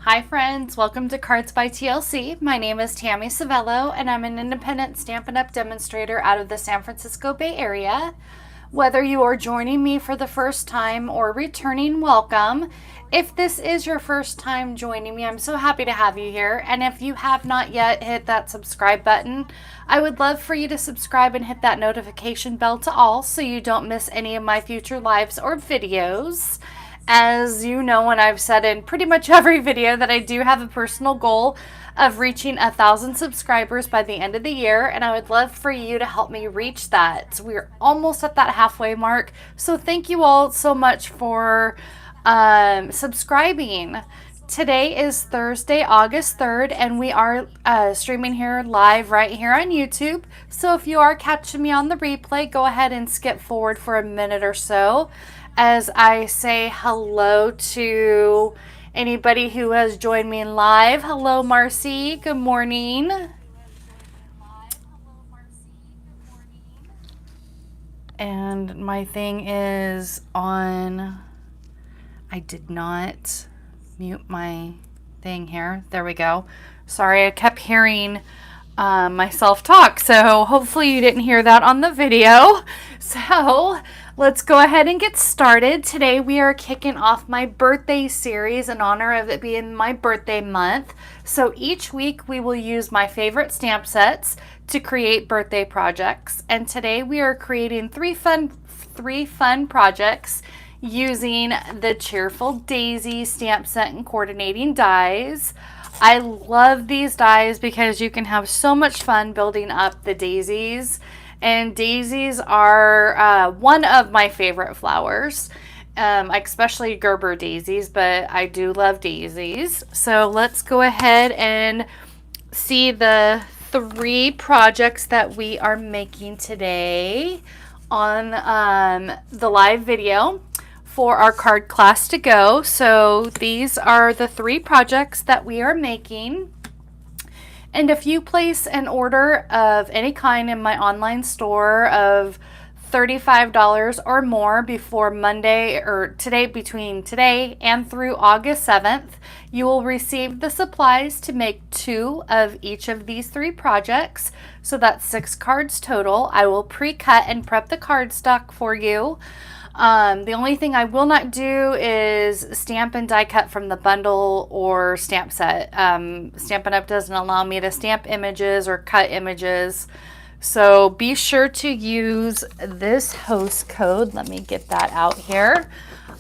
Hi friends, welcome to Cards by TLC. My name is Tammy Savello and I'm an independent Stampin' Up! Demonstrator out of the San Francisco Bay Area. Whether you are joining me for the first time or returning, welcome. If this is your first time joining me, I'm so happy to have you here. And if you have not yet hit that subscribe button, I would love for you to subscribe and hit that notification bell to all so you don't miss any of my future lives or videos. As you know, and I've said in pretty much every video, that I do have a personal goal of reaching 1,000 subscribers by the end of the year, and I would love for you to help me reach that. We're almost at that halfway mark, so thank you all so much for subscribing. Today is Thursday, August 3rd, and we are streaming here live right here on YouTube. So if you are catching me on the replay, go ahead and skip forward for a minute or so as I say hello to anybody who has joined me live. Hello, Marcy. Good morning. And my thing is on. I did not mute my thing here. There we go. Sorry, I kept hearing myself talk, so hopefully you didn't hear that on the video. So let's go ahead and get started. Today we are kicking off my birthday series in honor of it being my birthday month. So each week we will use my favorite stamp sets to create birthday projects. And today we are creating three fun projects using the Cheerful Daisies stamp set and coordinating dies. I love these dies because you can have so much fun building up the daisies. And daisies are one of my favorite flowers, especially Gerber daisies, but I do love daisies. So let's go ahead and see the three projects that we are making today on the live video for our card class to go. So these are the three projects that we are making. And if you place an order of any kind in my online store of $35 or more before Monday or today, between today and through August 7th, you will receive the supplies to make 2 of each of these 3 projects. So that's 6 cards total. I will pre-cut and prep the cardstock for you. The only thing I will not do is stamp and die cut from the bundle or stamp set. Stampin' Up! Doesn't allow me to stamp images or cut images. So be sure to use this host code. Let me get that out here.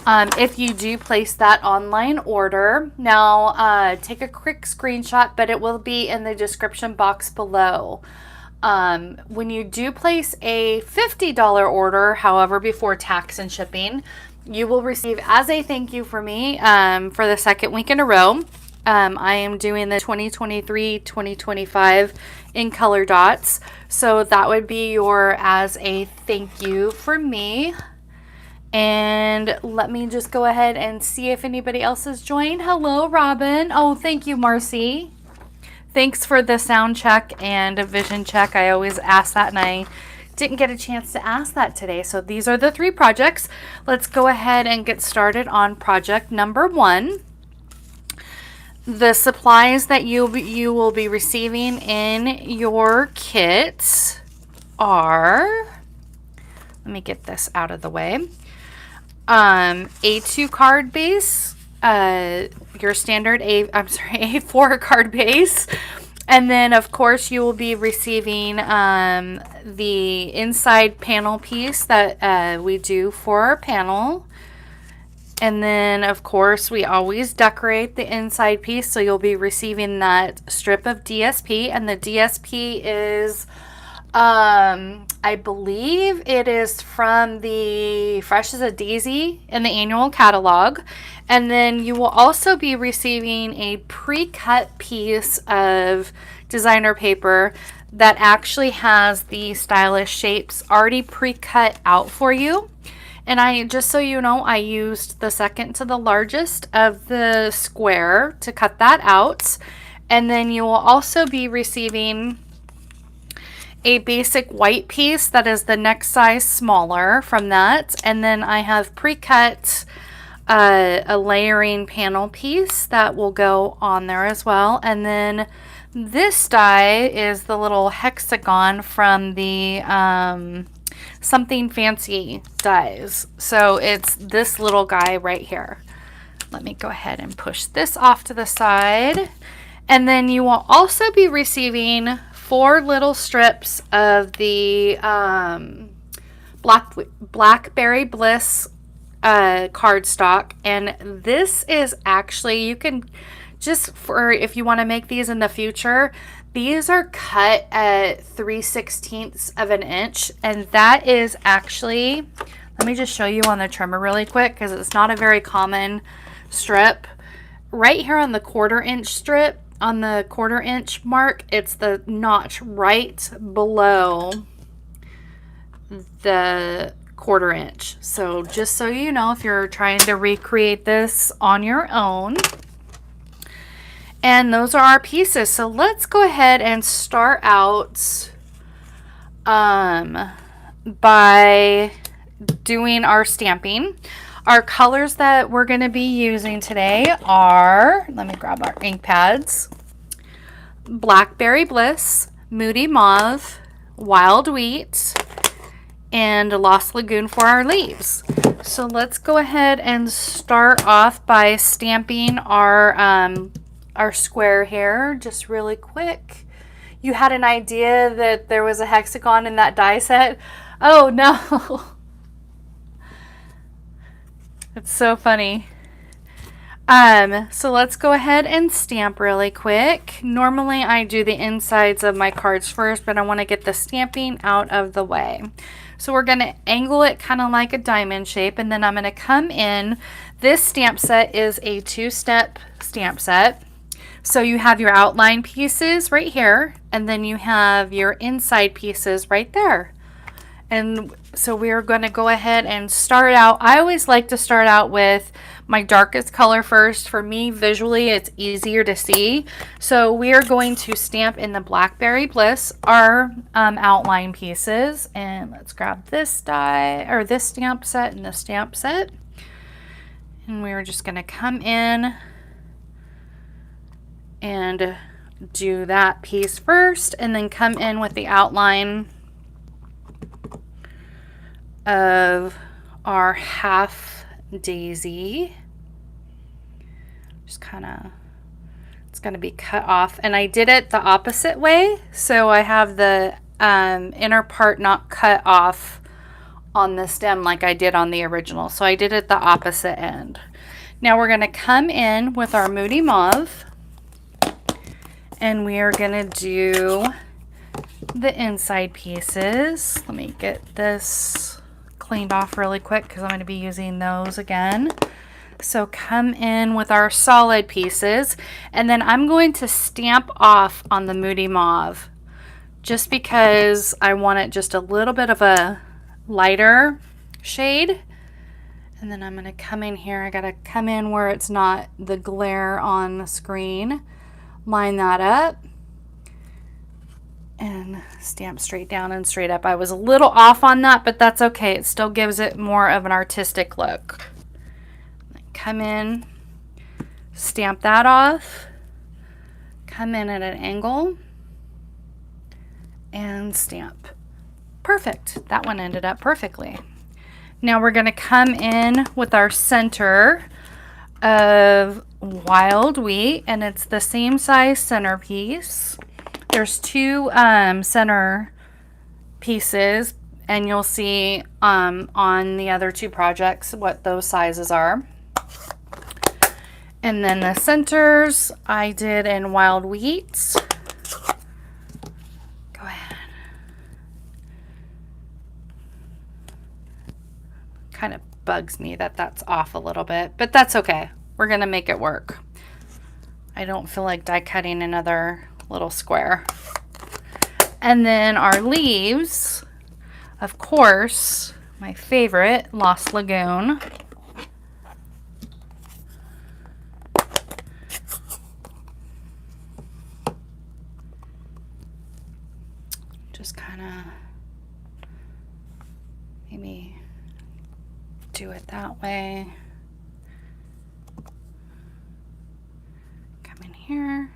If you do place that online order. Now, take a quick screenshot, but it will be in the description box below. When you do place a $50 order, however, before tax and shipping, you will receive, as a thank you for me, for the second week in a row, I am doing the 2023-2025 in color dots. So that would be your as a thank you for me. And let me just go ahead and see if anybody else has joined. Hello, Robin. Oh, thank you, Marcy. Thanks for the sound check and a vision check. I always ask that, and I didn't get a chance to ask that today. So these are the 3 projects. Let's go ahead and get started on project number 1. The supplies that you will be receiving in your kit are, let me get this out of the way, A2 card base, your standard A4 card base, and then of course you will be receiving the inside panel piece that we do for our panel, and then of course we always decorate the inside piece, so you'll be receiving that strip of DSP, and the DSP is I believe it is from the Fresh as a Daisy in the annual catalog. And then you will also be receiving a pre-cut piece of designer paper that actually has the stylish shapes already pre-cut out for you. And I, just so you know, I used the second to the largest of the square to cut that out. And then you will also be receiving a basic white piece that is the next size smaller from that. And then I have pre-cut a layering panel piece that will go on there as well. And then this die is the little hexagon from the Something Fancy dies. So it's this little guy right here. Let me go ahead and push this off to the side. And then you will also be receiving 4 little strips of the Blackberry Bliss cardstock. And this is actually, you can just, for if you want to make these in the future, these are cut at 3/16 of an inch, and that is actually, let me just show you on the trimmer really quick because it's not a very common strip. Right here on the 1/4 inch strip, on the 1/4 inch mark, it's the notch right below the 1/4 inch. So just so you know, if you're trying to recreate this on your own. And those are our pieces. So let's go ahead and start out by doing our stamping. Our colors that we're going to be using today are, let me grab our ink pads, Blackberry Bliss, Moody Mauve, Wild Wheat, and Lost Lagoon for our leaves. So let's go ahead and start off by stamping our square here just really quick. You had an idea that there was a hexagon in that die set? Oh no. It's so funny. So let's go ahead and stamp really quick. Normally I do the insides of my cards first, but I want to get the stamping out of the way. So we're going to angle it kind of like a diamond shape, and then I'm going to come in. This stamp set is a 2-step stamp set. So you have your outline pieces right here, and then you have your inside pieces right there. And so we're going to go ahead and start out. I always like to start out with my darkest color first. For me, visually, it's easier to see. So we are going to stamp in the Blackberry Bliss our outline pieces. And let's grab this die, or this stamp set and this stamp set. And we're just going to come in and do that piece first, and then come in with the outline of our half daisy. Just kind of, it's going to be cut off, and I did it the opposite way, so I have the inner part not cut off on the stem like I did on the original. So I did it the opposite end. Now we're going to come in with our Moody Mauve, and we are going to do the inside pieces. Let me get this cleaned off really quick because I'm going to be using those again. So come in with our solid pieces, and then I'm going to stamp off on the Moody Mauve just because I want it just a little bit of a lighter shade. And then I'm going to come in here. I got to come in where it's not the glare on the screen. Line that up and stamp straight down and straight up. I was a little off on that, but that's okay. It still gives it more of an artistic look. Come in, stamp that off, come in at an angle, and stamp. Perfect. That one ended up perfectly. Now we're going to come in with our center of Wild Wheat, and it's the same size centerpiece. There's 2 center pieces, and you'll see on the other 2 projects what those sizes are. And then the centers I did in Wild Wheat. Go ahead. Kind of bugs me that that's off a little bit, but that's okay. We're gonna make it work. I don't feel like die cutting another little square. And then our leaves, of course, my favorite, Lost Lagoon. Just kind of maybe do it that way. here.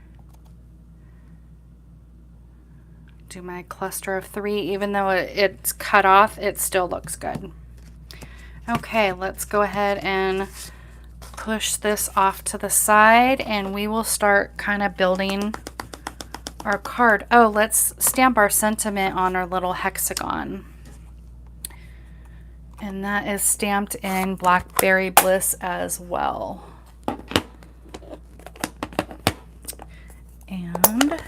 Do my cluster of 3. Even though it's cut off, it still looks good. Okay, let's go ahead and push this off to the side, and we will start kind of building our card. Oh, let's stamp our sentiment on our little hexagon. And that is stamped in Blackberry Bliss as well. And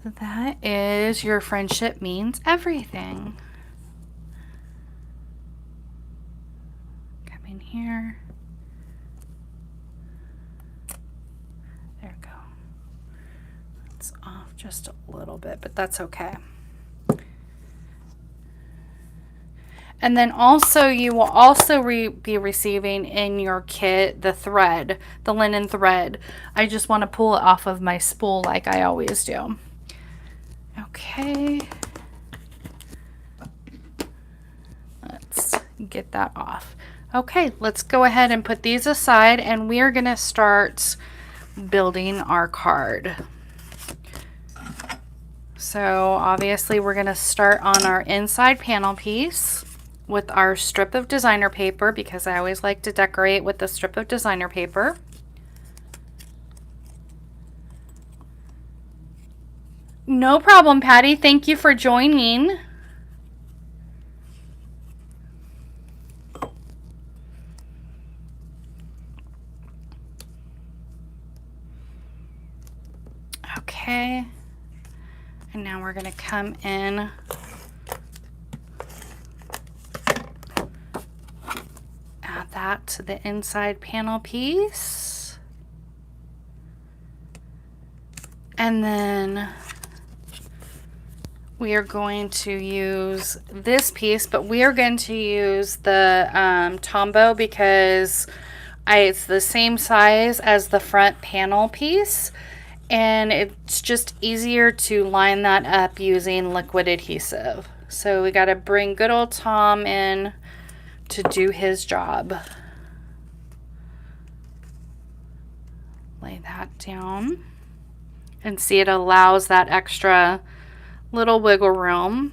that is Your Friendship Means Everything. Come in here. There we go. It's off just a little bit, but that's okay. And then also you will also be receiving in your kit the thread, the linen thread. I just want to pull it off of my spool like I always do. Okay. Let's get that off. Okay, let's go ahead and put these aside, and we are going to start building our card. So obviously we're going to start on our inside panel piece with our strip of designer paper, because I always like to decorate with the strip of designer paper. No problem, Patty. Thank you for joining. Okay. And now we're going to come in that to the inside panel piece, and then we are going to use this piece, but we are going to use the Tombow because it's the same size as the front panel piece, and it's just easier to line that up using liquid adhesive. So we got to bring good old Tom in to do his job. Lay that down, and see, it allows that extra little wiggle room.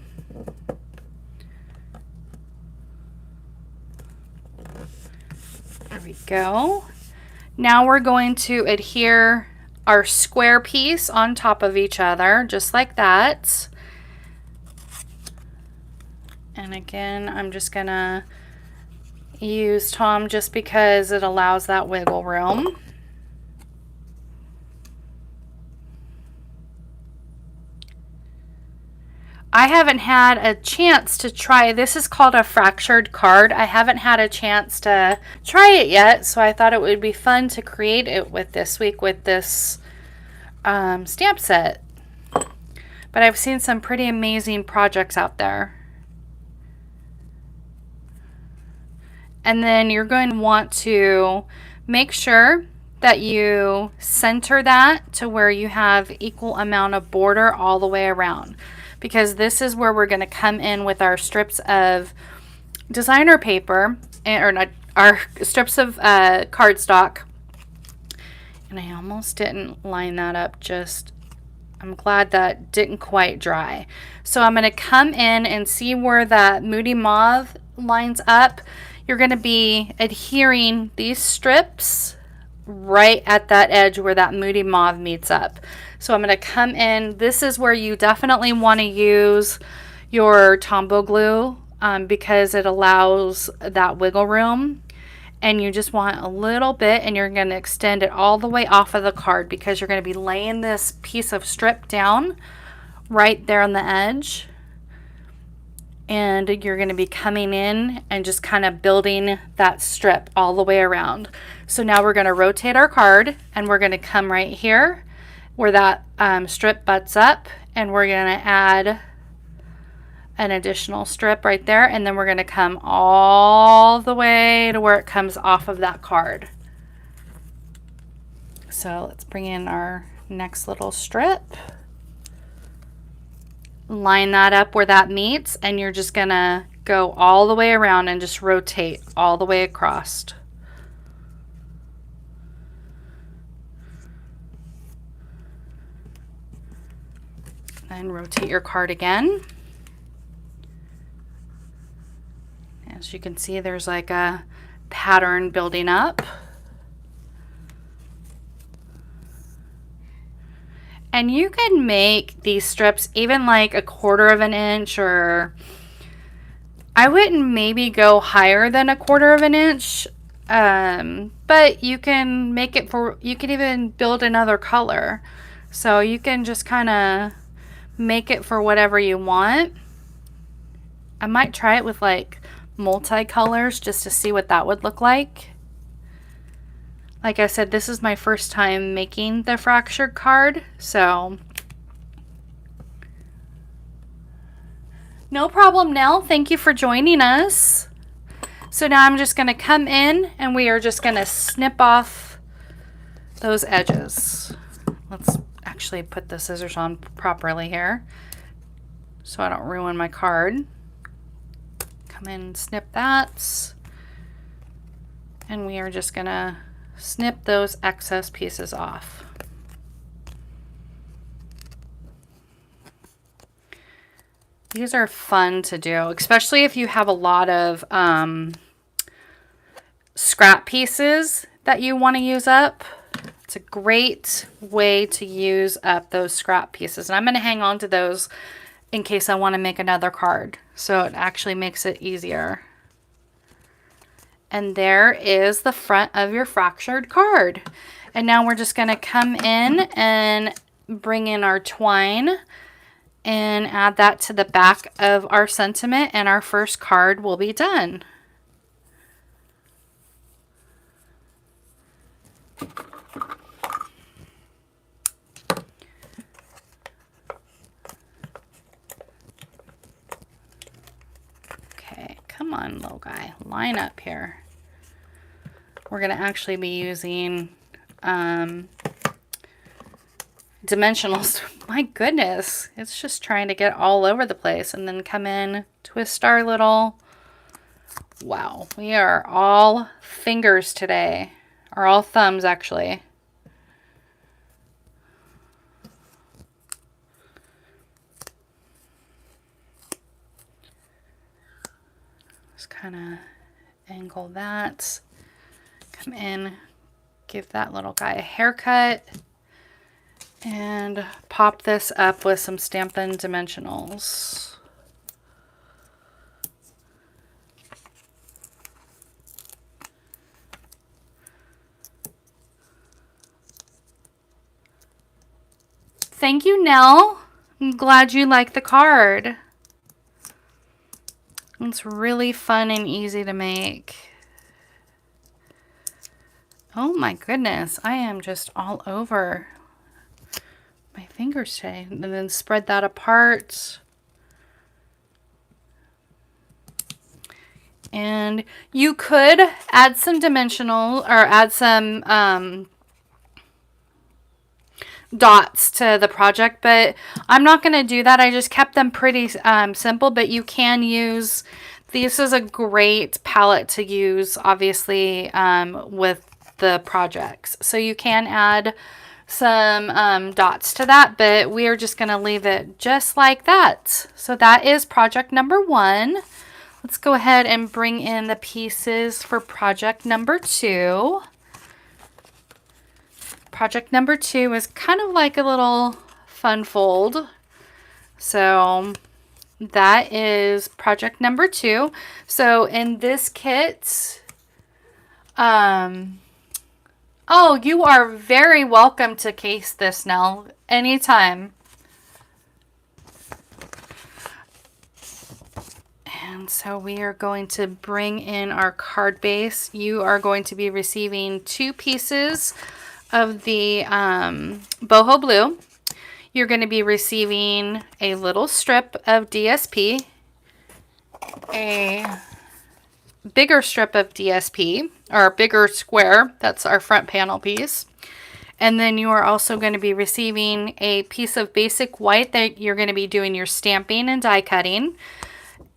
There we go. Now we're going to adhere our square piece on top of each other, just like that. And again, I'm just gonna use Tom just because it allows that wiggle room. I haven't had a chance to try, this is called a fractured card. I haven't had a chance to try it yet, so I thought it would be fun to create it with this week with this stamp set. But I've seen some pretty amazing projects out there. And then you're going to want to make sure that you center that to where you have equal amount of border all the way around, because this is where we're going to come in with our strips of designer paper, or not, our strips of cardstock. And I almost didn't line that up, just I'm glad that didn't quite dry. So I'm going to come in and see where that Moody Mauve lines up. You're going to be adhering these strips right at that edge where that Moody Mauve meets up. So I'm going to come in. This is where you definitely want to use your Tombow glue because it allows that wiggle room. And you just want a little bit, and you're going to extend it all the way off of the card, because you're going to be laying this piece of strip down right there on the edge. And you're going to be coming in and just kind of building that strip all the way around. So now we're going to rotate our card, and we're going to come right here where that strip butts up, and we're going to add an additional strip right there, and then we're going to come all the way to where it comes off of that card. So let's bring in our next little strip. Line that up where that meets, and you're just gonna go all the way around and just rotate all the way across. and rotate your card again. As you can see, there's like a pattern building up. And you can make these strips even like 1/4 of an inch, or I wouldn't maybe go higher than 1/4 of an inch. But you can make it for, you can even build another color. So you can just kind of make it for whatever you want. I might try it with like multicolors just to see what that would look like. Like I said, this is my first time making the fractured card, so no problem, Nell. Thank you for joining us. So now I'm just going to come in and we are just going to snip off those edges. Let's actually put the scissors on properly here so I don't ruin my card. Come in and snip that. And we are just going to snip those excess pieces off. These are fun to do, especially if you have a lot of scrap pieces that you want to use up. It's a great way to use up those scrap pieces. And I'm going to hang on to those in case I want to make another card. So it actually makes it easier. And there is the front of your fractured card. And now we're just going to come in and bring in our twine and add that to the back of our sentiment, and our first card will be done. Okay, come on, little guy, line up here. We're going to actually be using dimensionals. My goodness, it's just trying to get all over the place. And then come in, twist our little, wow, we are all fingers today, or all thumbs actually. Just kind of angle that, come in, give that little guy a haircut, and pop this up with some Stampin' Dimensionals. Thank you, Nell. I'm glad you like the card. It's really fun and easy to make. Oh my goodness, I am just all over my fingers today. And then spread that apart. And you could add some dimensional, or add some dots to the project, but I'm not going to do that. I just kept them pretty simple, but you can use, this is a great palette to use, obviously, with the projects. So you can add some dots to that, but we are just going to leave it just like that. So that is project number 1. Let's go ahead and bring in the pieces for project number 2. Project number 2 is kind of like a little fun fold. So that is project number 2. So in this kit, oh, you are very welcome to case this, Nell, anytime. And so we are going to bring in our card base. You are going to be receiving 2 pieces of the boho blue. You're going to be receiving a little strip of DSP, a bigger strip of DSP, or a bigger square, that's our front panel piece. And then you are also going to be receiving a piece of basic white that you're going to be doing your stamping and die cutting.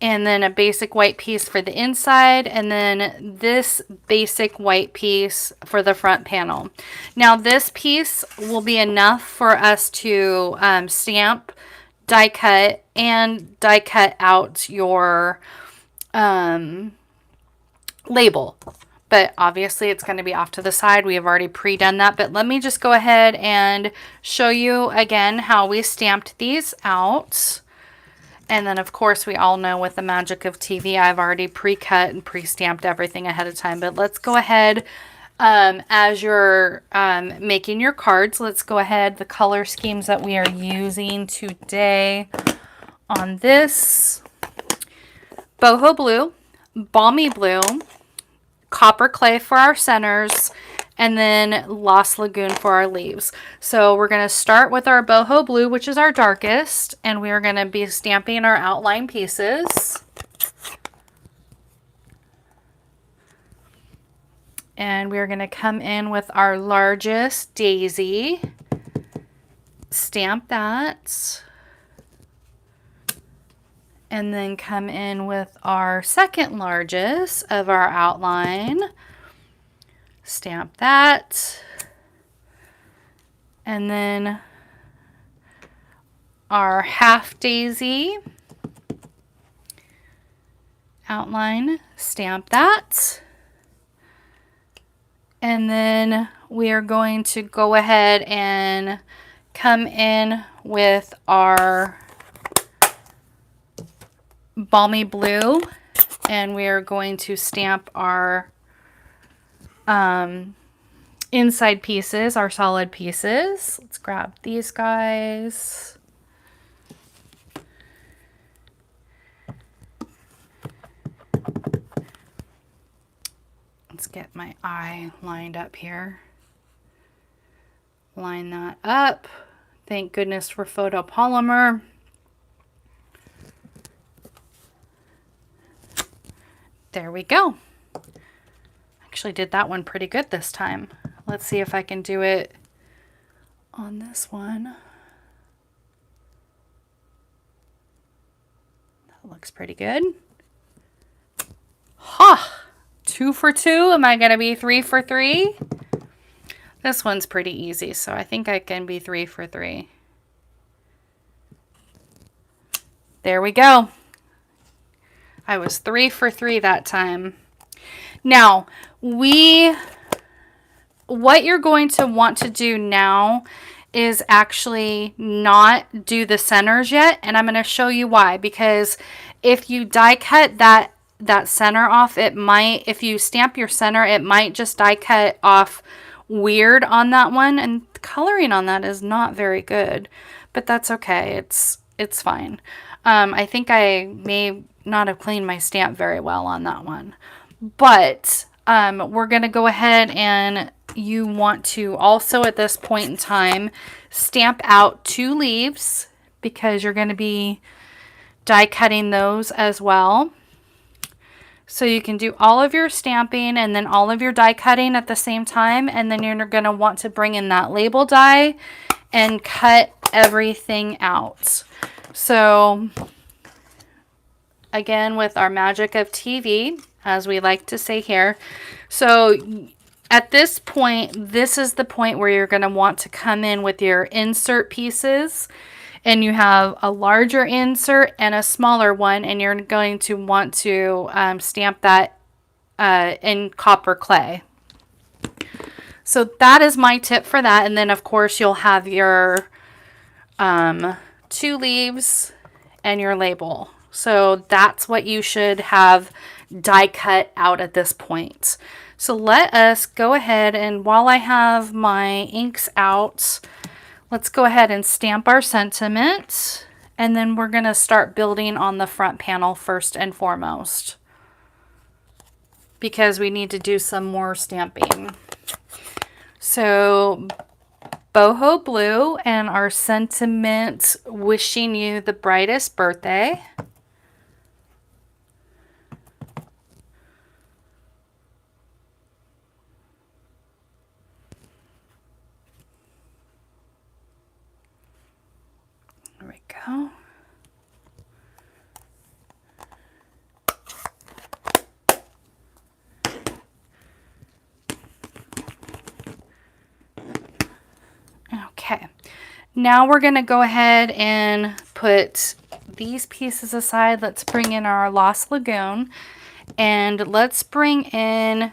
And then a basic white piece for the inside, and then this basic white piece for the front panel. Now this piece will be enough for us to stamp die cut and die cut out your label. But obviously it's going to be off to the side. We have already pre-done that, but let me just go ahead and show you again how we stamped these out. And then of course we all know with the magic of TV, I've already pre-cut and pre-stamped everything ahead of time. But let's go ahead, as you're making your cards, let's go ahead, the color schemes that we are using today on this: boho blue, balmy blue, copper clay for our centers, and then Lost Lagoon for our leaves. So we're going to start with our boho blue, which is our darkest, and we are going to be stamping our outline pieces. And we're going to come in with our largest daisy, stamp that, and then come in with our second largest of our outline, stamp that, and then our half daisy outline, stamp that, and then we are going to go ahead and come in with our balmy blue, and we are going to stamp our inside pieces, our solid pieces. Let's grab these guys. Let's get my eye lined up here. Line that up. Thank goodness for photopolymer. There we go. Actually did that one pretty good this time. Let's see if I can do it on this one. That looks pretty good. Ha! 2 for 2. Am I going to be 3 for 3? This one's pretty easy, so I think I can be 3 for 3. There we go. I was 3 for 3 that time. Now, what you're going to want to do now is actually not do the centers yet, and I'm going to show you why. Because if you die cut that center off, it might, if you stamp your center, it might just die cut off weird on that one, and the coloring on that is not very good, but that's okay. It's fine. I think I may not have cleaned my stamp very well on that one, but we're going to go ahead, and you want to also at this point in time stamp out 2 leaves, because you're going to be die cutting those as well. So you can do all of your stamping and then all of your die cutting at the same time, and then you're going to want to bring in that label die and cut everything out. So again, with our magic of TV, as we like to say here. So at this point, this is the point where you're going to want to come in with your insert pieces, and you have a larger insert and a smaller one, and you're going to want to stamp that in copper clay. So that is my tip for that. And then of course you'll have your 2 leaves and your label. So that's what you should have die cut out at this point. So let us go ahead, and while I have my inks out, let's go ahead and stamp our sentiment, and then we're going to start building on the front panel first and foremost, because we need to do some more stamping. So boho blue and our sentiment, wishing you the brightest birthday. There we go. Okay, now we're going to go ahead and put these pieces aside. Let's bring in our Lost Lagoon, and let's bring in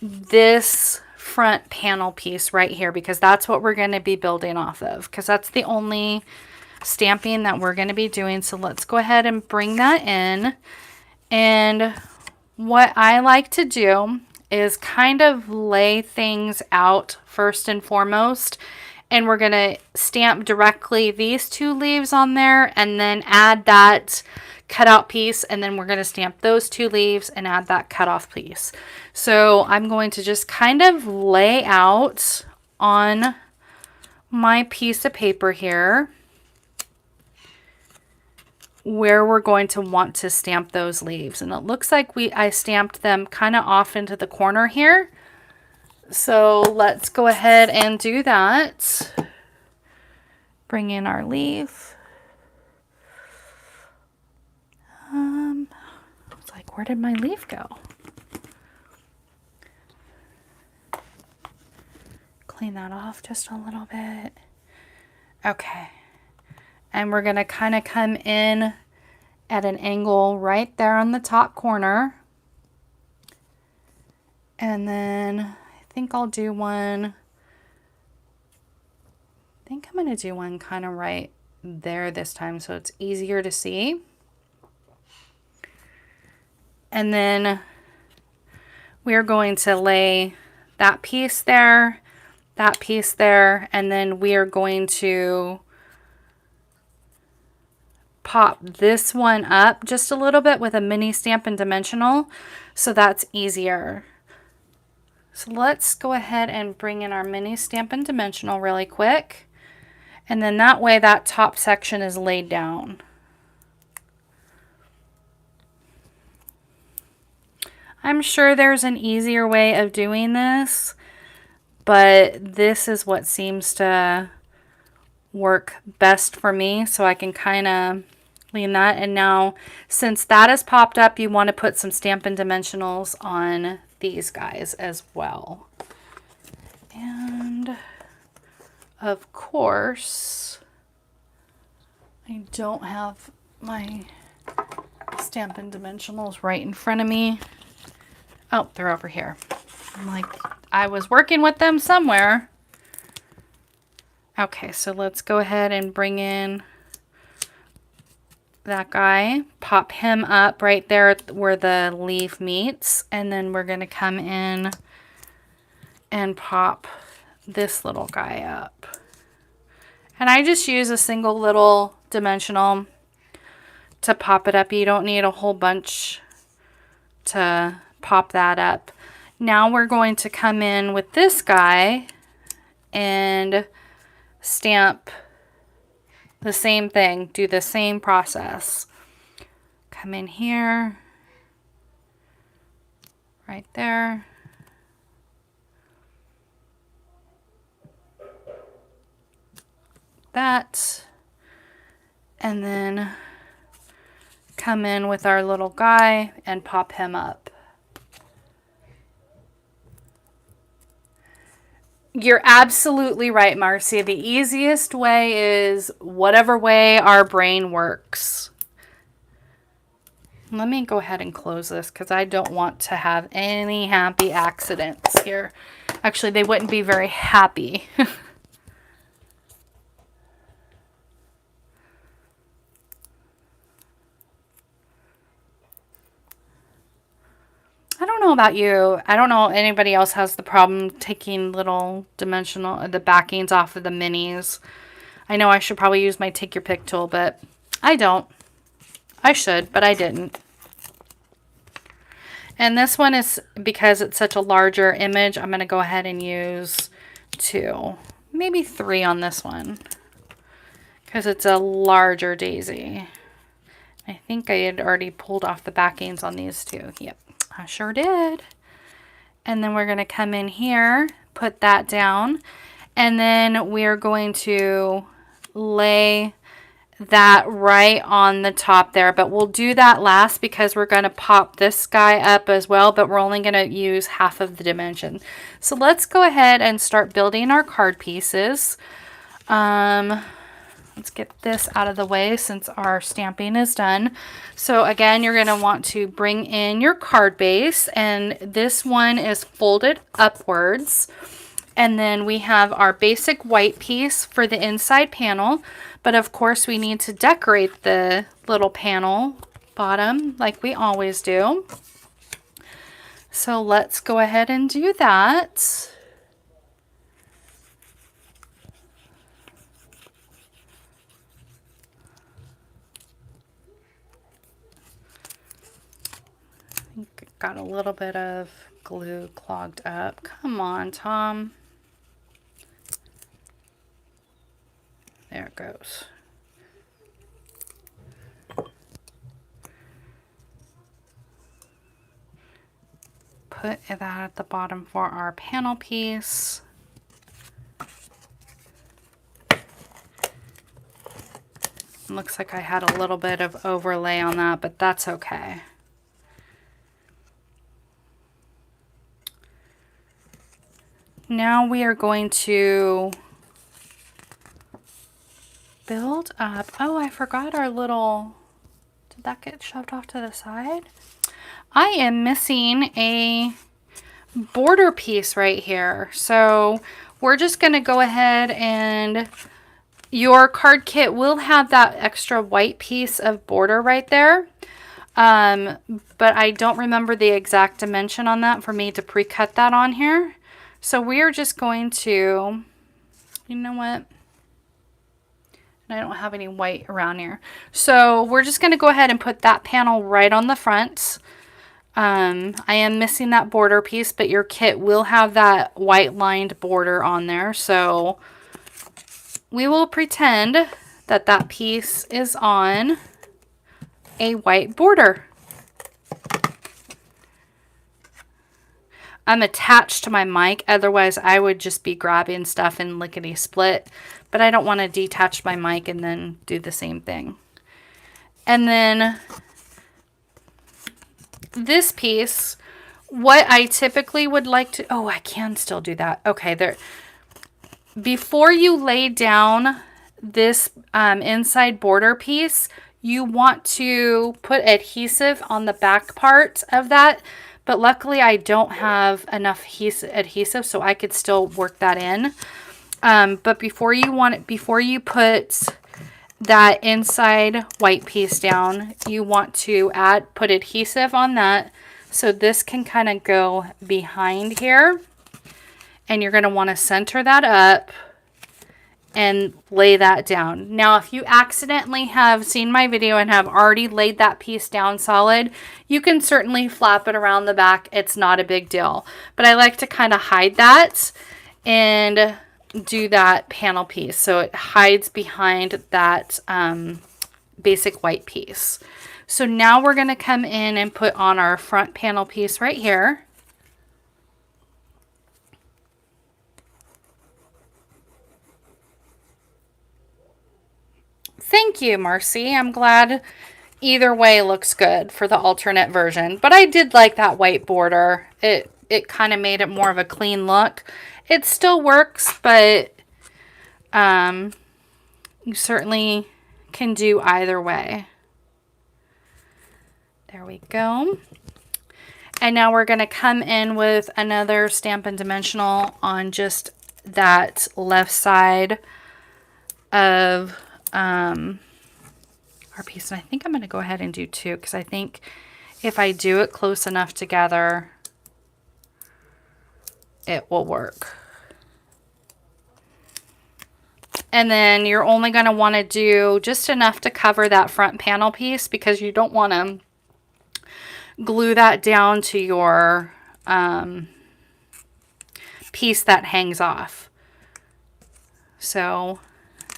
this front panel piece right here, because that's what we're going to be building off of, because that's the only stamping that we're going to be doing. So let's go ahead and bring that in. And what I like to do is kind of lay things out first and foremost, and we're going to stamp directly these two leaves on there and then add that cutout piece, and then we're going to stamp those two leaves and add that cutoff piece. So I'm going to just kind of lay out on my piece of paper here where we're going to want to stamp those leaves. And it looks like I stamped them kind of off into the corner here. So let's go ahead and do that. Bring in our leaf. It's like, where did my leaf go? Clean that off just a little bit. Okay. And we're going to kind of come in at an angle right there on the top corner. And then I think I'll do one. I think I'm going to do one kind of right there this time so it's easier to see. And then we're going to lay that piece there, and then we are going to pop this one up just a little bit with a mini Stampin' Dimensional, so that's easier. So let's go ahead and bring in our mini Stampin' Dimensional really quick, and then that way that top section is laid down. I'm sure there's an easier way of doing this, but this is what seems to work best for me, so I can kind of lean that. And now, since that has popped up, you want to put some Stampin' Dimensionals on these guys as well. And of course, I don't have my Stampin' Dimensionals right in front of me. Oh, they're over here. I'm like, I was working with them somewhere. Okay, so let's go ahead and bring in that guy, pop him up right there where the leaf meets, and then we're going to come in and pop this little guy up. And I just use a single little dimensional to pop it up. You don't need a whole bunch to pop that up. Now we're going to come in with this guy and stamp the same thing, do the same process. Come in here, right there. That. And then come in with our little guy and pop him up. You're absolutely right, Marcia. The easiest way is whatever way our brain works. Let me go ahead and close this because I don't want to have any happy accidents here. Actually, they wouldn't be very happy. I don't know about you. I don't know if anybody else has the problem taking little dimensional, the backings off of the minis. I know I should probably use my take your pick tool, but I don't. I should, but I didn't. And this one is, because it's such a larger image, I'm going to go ahead and use 2, maybe 3 on this one, because it's a larger daisy. I think I had already pulled off the backings on these 2. Yep. I sure did. And then we're going to come in here, put that down, and then we're going to lay that right on the top there. But we'll do that last because we're going to pop this guy up as well, but we're only going to use half of the dimension. So let's go ahead and start building our card pieces. I'm Let's get this out of the way since our stamping is done. So again, you're going to want to bring in your card base, and this one is folded upwards. And then we have our basic white piece for the inside panel, but of course we need to decorate the little panel bottom like we always do. So let's go ahead and do that. I think I got a little bit of glue clogged up. Come on, Tom. There it goes. Put that at the bottom for our panel piece. Looks like I had a little bit of overlay on that, but that's okay. Now we are going to build up. Oh, I forgot our little, did that get shoved off to the side? I am missing a border piece right here. So we're just going to go ahead, and your card kit will have that extra white piece of border right there. But I don't remember the exact dimension on that for me to pre-cut that on here. So we are just going to, you know what? I don't have any white around here. So we're just going to go ahead and put that panel right on the front. I am missing that border piece, but your kit will have that white lined border on there. So we will pretend that that piece is on a white border. I'm attached to my mic, otherwise I would just be grabbing stuff and lickety split, but I don't want to detach my mic and then do the same thing. And then this piece, what I typically would like to, oh, I can still do that. Okay, there. Before you lay down this inside border piece, you want to put adhesive on the back part of that. But luckily I don't have enough adhesive, so I could still work that in. But before you put that inside white piece down, you want to put adhesive on that, so this can kind of go behind here. And you're going to want to center that up and lay that down. Now, if you accidentally have seen my video and have already laid that piece down solid, you can certainly flap it around the back. It's not a big deal. But I like to kind of hide that and do that panel piece, so it hides behind that basic white piece. So now we're going to come in and put on our front panel piece right here. Thank you, Marcy. I'm glad either way looks good for the alternate version. But I did like that white border. It kind of made it more of a clean look. It still works, but you certainly can do either way. There we go. And now we're going to come in with another Stampin' Dimensional on just that left side of our piece. And I think I'm going to go ahead and do two, because I think if I do it close enough together, it will work. And then you're only going to want to do just enough to cover that front panel piece, because you don't want to glue that down to your piece that hangs off. So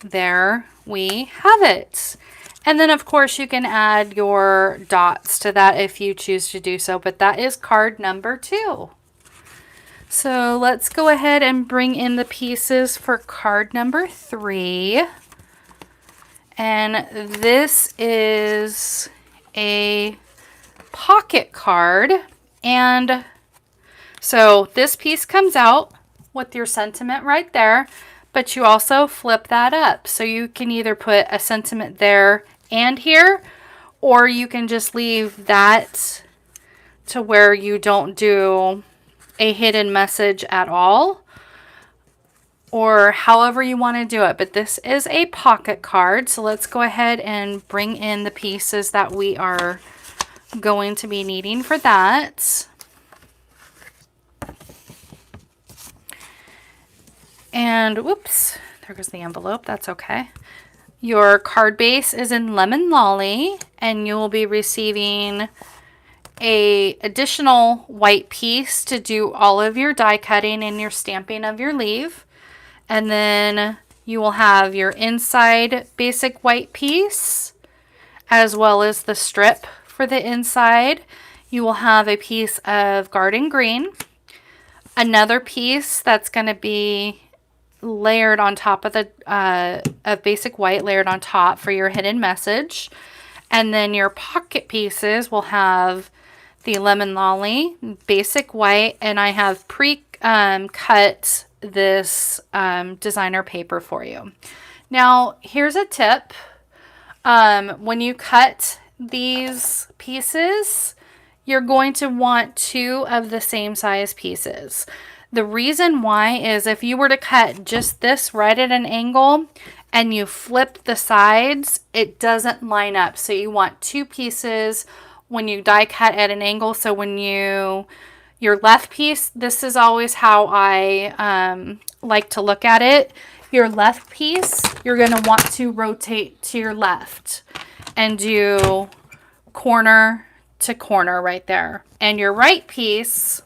there we have it. And then of course you can add your dots to that if you choose to do so, but that is card number 2. So let's go ahead and bring in the pieces for card number 3. And this is a pocket card. And so this piece comes out with your sentiment right there. but you also flip that up. So you can either put a sentiment there and here, or you can just leave that to where you don't do a hidden message at all, or however you want to do it. But this is a pocket card, so let's go ahead and bring in the pieces that we are going to be needing for that. And whoops, there goes the envelope. That's okay. Your card base is in Lemon Lolly, and you will be receiving a additional white piece to do all of your die cutting and your stamping of your leaf. And then you will have your inside basic white piece, as well as the strip for the inside. You will have a piece of garden green, another piece that's going to be layered on top of the of basic white, layered on top for your hidden message. And then your pocket pieces will have the Lemon Lolly, basic white, and I have cut this designer paper for you. Now, here's a tip. When you cut these pieces, you're going to want 2 of the same size pieces. The reason why is if you were to cut just this right at an angle and you flip the sides, it doesn't line up. So you want 2 pieces when you die cut at an angle. So when your left piece, this is always how I like to look at it. Your left piece, you're going to want to rotate to your left and do corner to corner right there. And your right piece,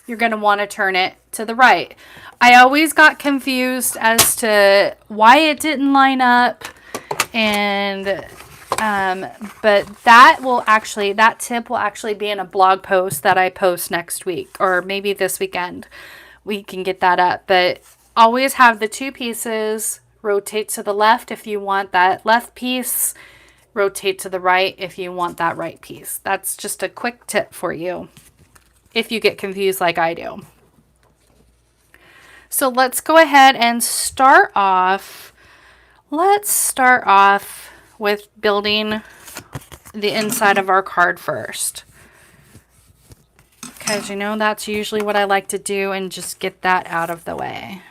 you're going to want to turn it to the right. I always got confused as to why it didn't line up, and but that tip will actually be in a blog post that I post next week, or maybe this weekend we can get that up. But always have the 2 pieces, rotate to the left if you want that left piece, rotate to the right if you want that right piece. That's just a quick tip for you if you get confused like I do. So let's go ahead and start off. Let's start off with building the inside of our card first, because you know that's usually what I like to do, and just get that out of the way.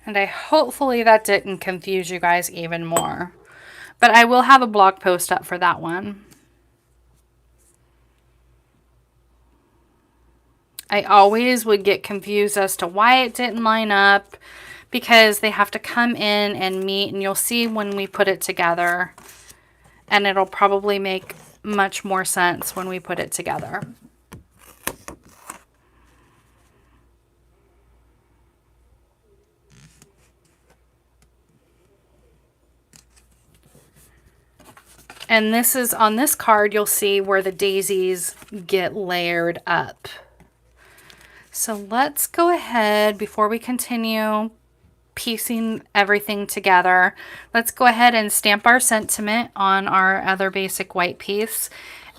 And hopefully that didn't confuse you guys even more. But I will have a blog post up for that one. I always would get confused as to why it didn't line up, because they have to come in and meet, and you'll see when we put it together, and it'll probably make much more sense when we put it together. And this is on this card, you'll see where the daisies get layered up. So let's go ahead, before we continue piecing everything together, let's go ahead and stamp our sentiment on our other basic white piece.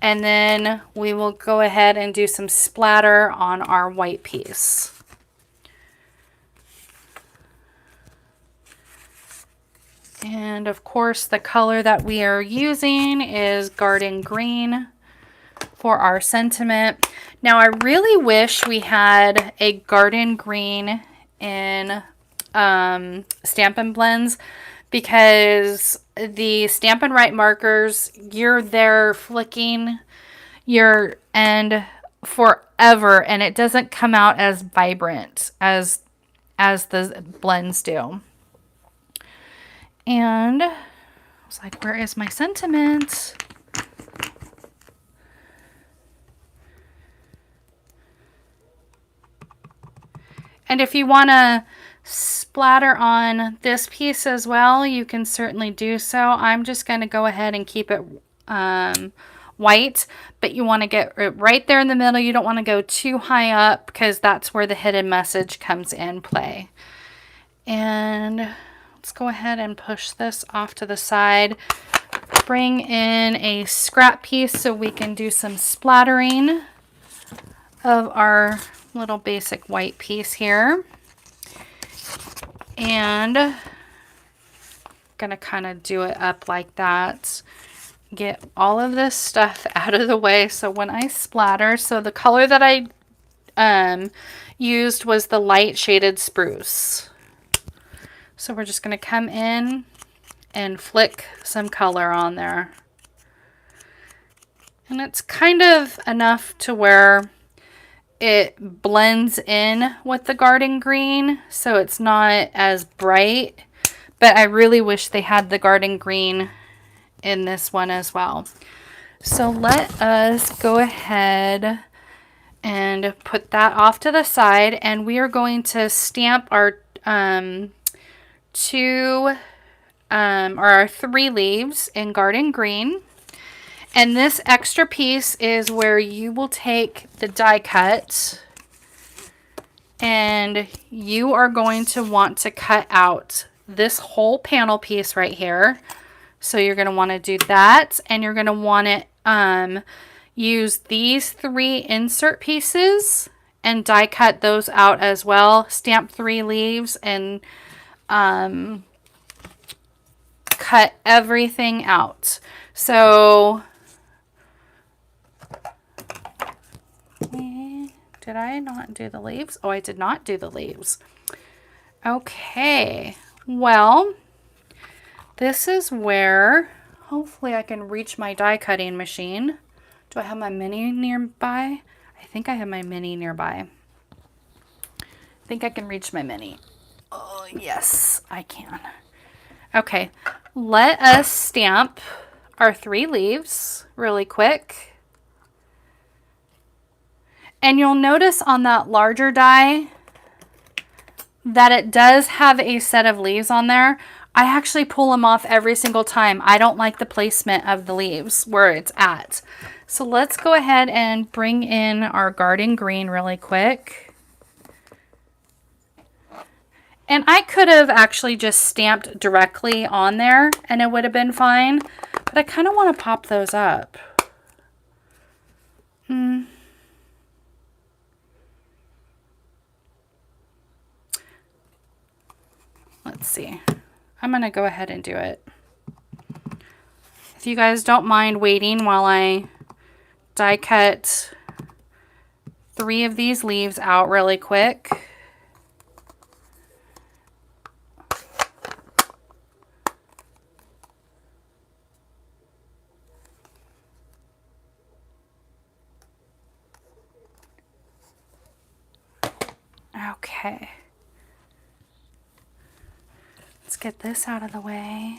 And then we will go ahead and do some splatter on our white piece. And of course, the color that we are using is garden green for our sentiment. Now, I really wish we had a garden green in Stampin' Blends, because the Stampin' Right markers, you're there flicking your end forever, and it doesn't come out as vibrant as the blends do. And I was like, where is my sentiment? And if you want to splatter on this piece as well, you can certainly do so. I'm just going to go ahead and keep it white, but you want to get it right there in the middle. You don't want to go too high up, because that's where the hidden message comes in play. And let's go ahead and push this off to the side. bring in a scrap piece so we can do some splattering of our little basic white piece here. And gonna kind of do it up like that. Get all of this stuff out of the way so when I splatter, so the color that I used was the light shaded spruce. So we're just going to come in and flick some color on there. And it's kind of enough to where it blends in with the garden green, so it's not as bright. But I really wish they had the garden green in this one as well. So let us go ahead and put that off to the side, and we are going to stamp our our 3 leaves in garden green. And this extra piece is where you will take the die cut and you are going to want to cut out this whole panel piece right here. So you're going to want to do that, and you're going to want to use these 3 insert pieces and die cut those out as well. Stamp 3 leaves and cut everything out. So did I not do the leaves? Oh, I did not do the leaves. Okay, well, this is where hopefully I can reach my die cutting machine. Do I have my mini nearby? I think I have my mini nearby. I think I can reach my mini. Oh, yes, I can. Okay, let us stamp our 3 leaves really quick. And you'll notice on that larger die that it does have a set of leaves on there. I actually pull them off every single time. I don't like the placement of the leaves where it's at. So let's go ahead and bring in our garden green really quick. And I could have actually just stamped directly on there and it would have been fine. But I kind of want to pop those up. Let's see. I'm going to go ahead and do it. If you guys don't mind waiting while I die cut 3 of these leaves out really quick. Okay. Let's get this out of the way,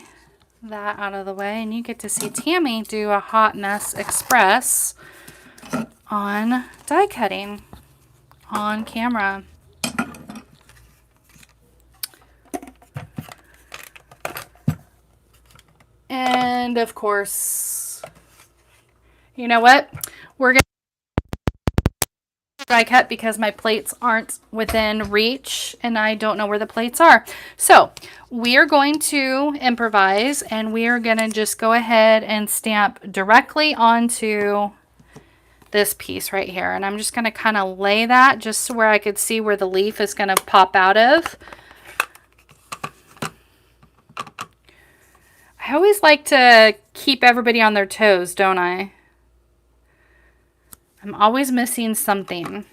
that out of the way, and you get to see Tammy do a hot mess express on die cutting on camera. And of course, you know what? We're going to die cut because my plates aren't within reach and I don't know where the plates are. So we are going to improvise and we are going to just go ahead and stamp directly onto this piece right here. And I'm just going to kind of lay that just so where I could see where the leaf is going to pop out of. I always like to keep everybody on their toes, don't I? I'm always missing something.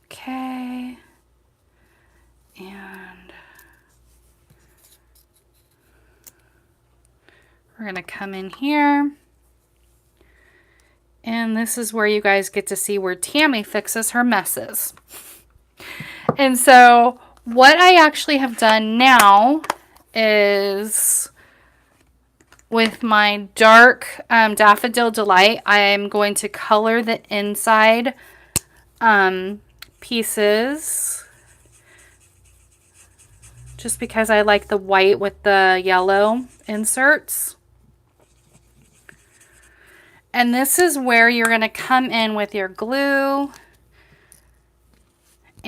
Okay. And we're going to come in here. And this is where you guys get to see where Tammy fixes her messes. And so what I actually have done now is with my dark Daffodil Delight, I am going to color the inside pieces just because I like the white with the yellow inserts. And this is where you're going to come in with your glue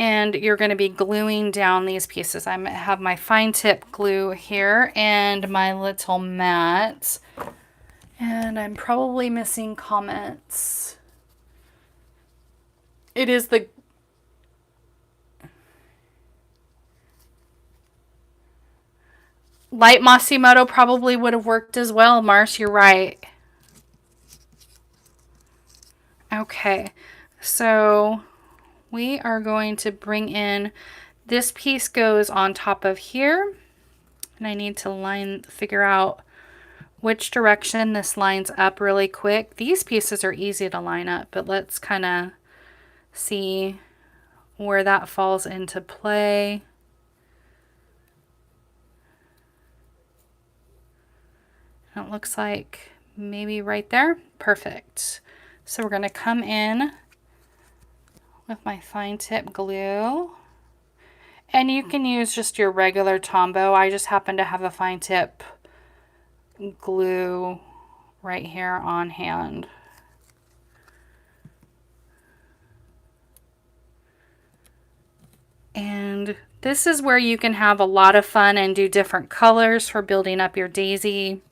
and you're going to be gluing down these pieces. I have my fine tip glue here and my little mat, and I'm probably missing comments. It is the light Masimoto probably would have worked as well, Mars, you're right. Okay, so we are going to bring in, this piece goes on top of here, and I need to figure out which direction this lines up really quick. These pieces are easy to line up, but let's kind of see where that falls into play. It looks like maybe right there. Perfect. So we're going to come in with my fine tip glue, and you can use just your regular Tombow. I just happen to have a fine tip glue right here on hand. And this is where you can have a lot of fun and do different colors for building up your daisy.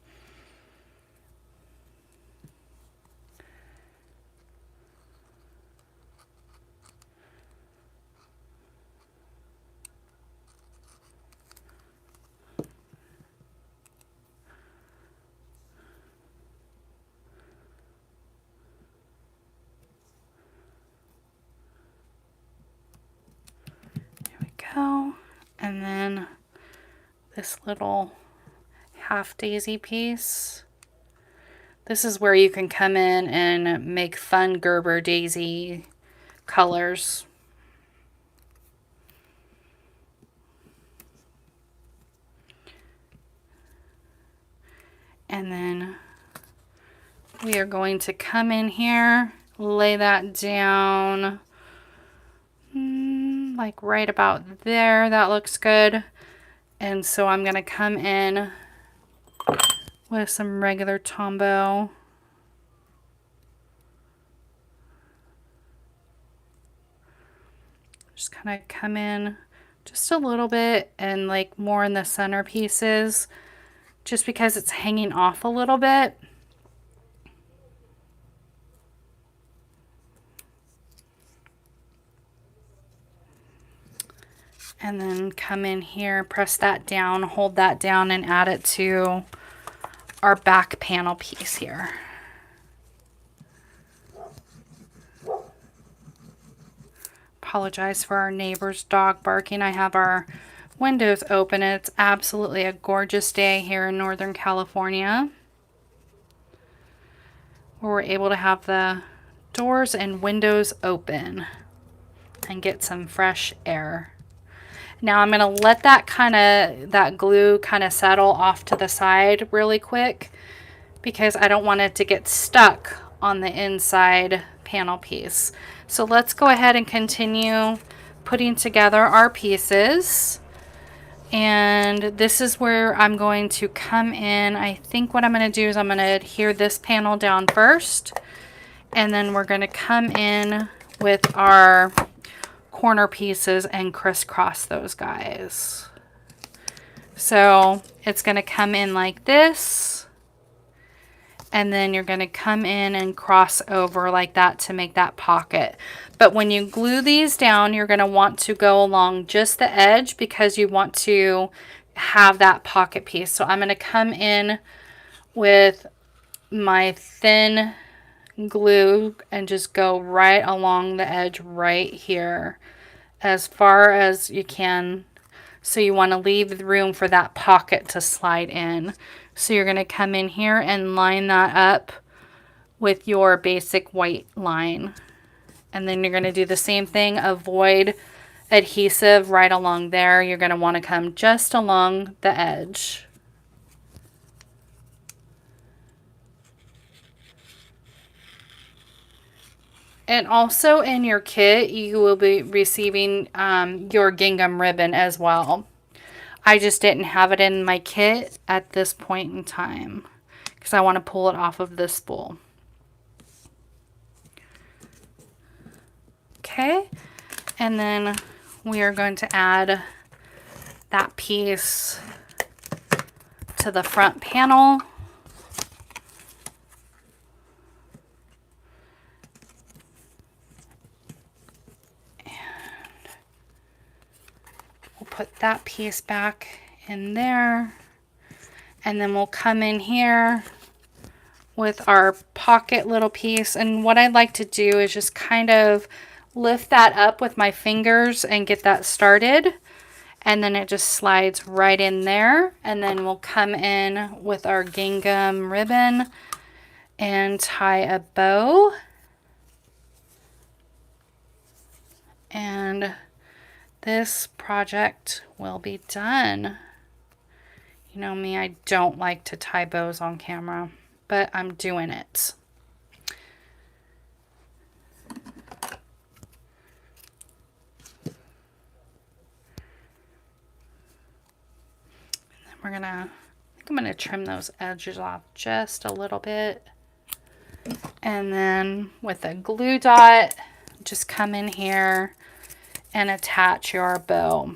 And then this little half daisy piece. This is where you can come in and make fun Gerber daisy colors. And then we are going to come in here, lay that down. Like right about there. That looks good. And so I'm going to come in with some regular Tombow. Just kind of come in just a little bit and like more in the center pieces, just because it's hanging off a little bit. And then come in here, press that down, hold that down, and add it to our back panel piece here. Apologize for our neighbor's dog barking. I have our windows open. It's absolutely a gorgeous day here in Northern California, where we're able to have the doors and windows open and get some fresh air. Now I'm going to let that glue kind of settle off to the side really quick, because I don't want it to get stuck on the inside panel piece. So let's go ahead and continue putting together our pieces. And this is where I'm going to come in. I think what I'm going to do is I'm going to adhere this panel down first, and then we're going to come in with our corner pieces and crisscross those guys. So it's going to come in like this, and then you're going to come in and cross over like that to make that pocket. But when you glue these down, you're going to want to go along just the edge, because you want to have that pocket piece. So I'm going to come in with my thin glue and just go right along the edge right here as far as you can. So you want to leave the room for that pocket to slide in. So you're going to come in here and line that up with your basic white line. And then you're going to do the same thing. Avoid adhesive right along there. You're going to want to come just along the edge. And also in your kit, you will be receiving your gingham ribbon as well. I just didn't have it in my kit at this point in time, because I want to pull it off of this spool. Okay, and then we are going to add that piece to the front panel. We'll put that piece back in there, and then we'll come in here with our pocket little piece. And what I'd like to do is just kind of lift that up with my fingers and get that started, and then it just slides right in there. And then we'll come in with our gingham ribbon and tie a bow, and this project will be done. You know me, I don't like to tie bows on camera, but I'm doing it. And then we're gonna, I think I'm gonna trim those edges off just a little bit. And then with a glue dot, just come in here and attach your bow.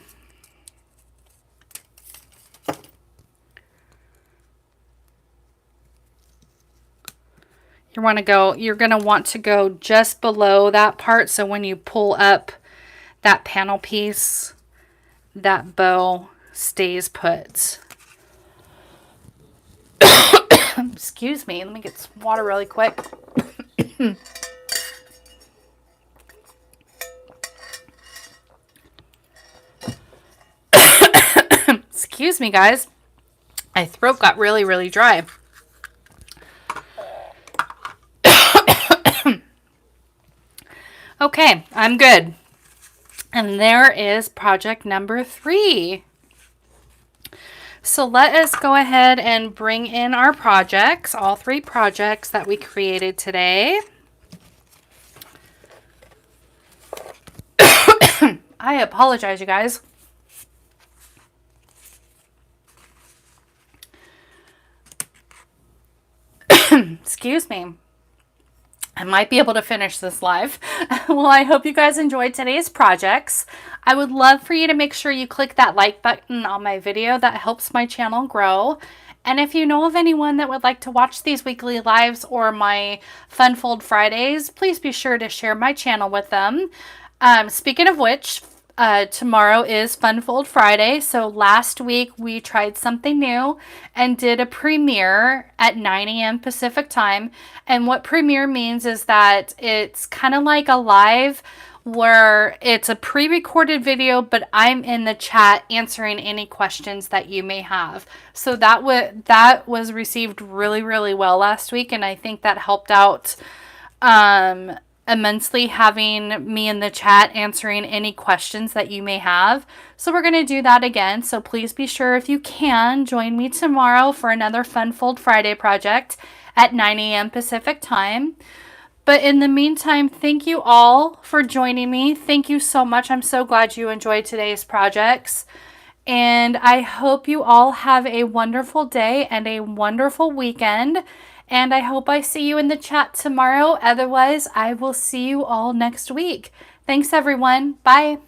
You're gonna want to go just below that part, so when you pull up that panel piece, that bow stays put. Excuse me, let me get some water really quick. Excuse me, guys. My throat got really, really dry. Okay, I'm good. And there is project number 3. So let us go ahead and bring in our projects, all 3 projects that we created today. I apologize, you guys. Excuse me. I might be able to finish this live. Well, I hope you guys enjoyed today's projects. I would love for you to make sure you click that like button on my video. That helps my channel grow. And if you know of anyone that would like to watch these weekly lives or my Fun Fold Fridays, please be sure to share my channel with them. Speaking of which, tomorrow is Fun Fold Friday. So last week we tried something new and did a premiere at 9 a.m. Pacific time. And what premiere means is that it's kind of like a live where it's a pre-recorded video, but I'm in the chat answering any questions that you may have. So that was received really, really well last week, and I think that helped out immensely, having me in the chat answering any questions that you may have. So we're going to do that again. So please be sure, if you can, join me tomorrow for another Fun Fold Friday project at 9 a.m. Pacific time. But in the meantime, thank you all for joining me. Thank you so much. I'm so glad you enjoyed today's projects. And I hope you all have a wonderful day and a wonderful weekend. And I hope I see you in the chat tomorrow. Otherwise, I will see you all next week. Thanks, everyone. Bye.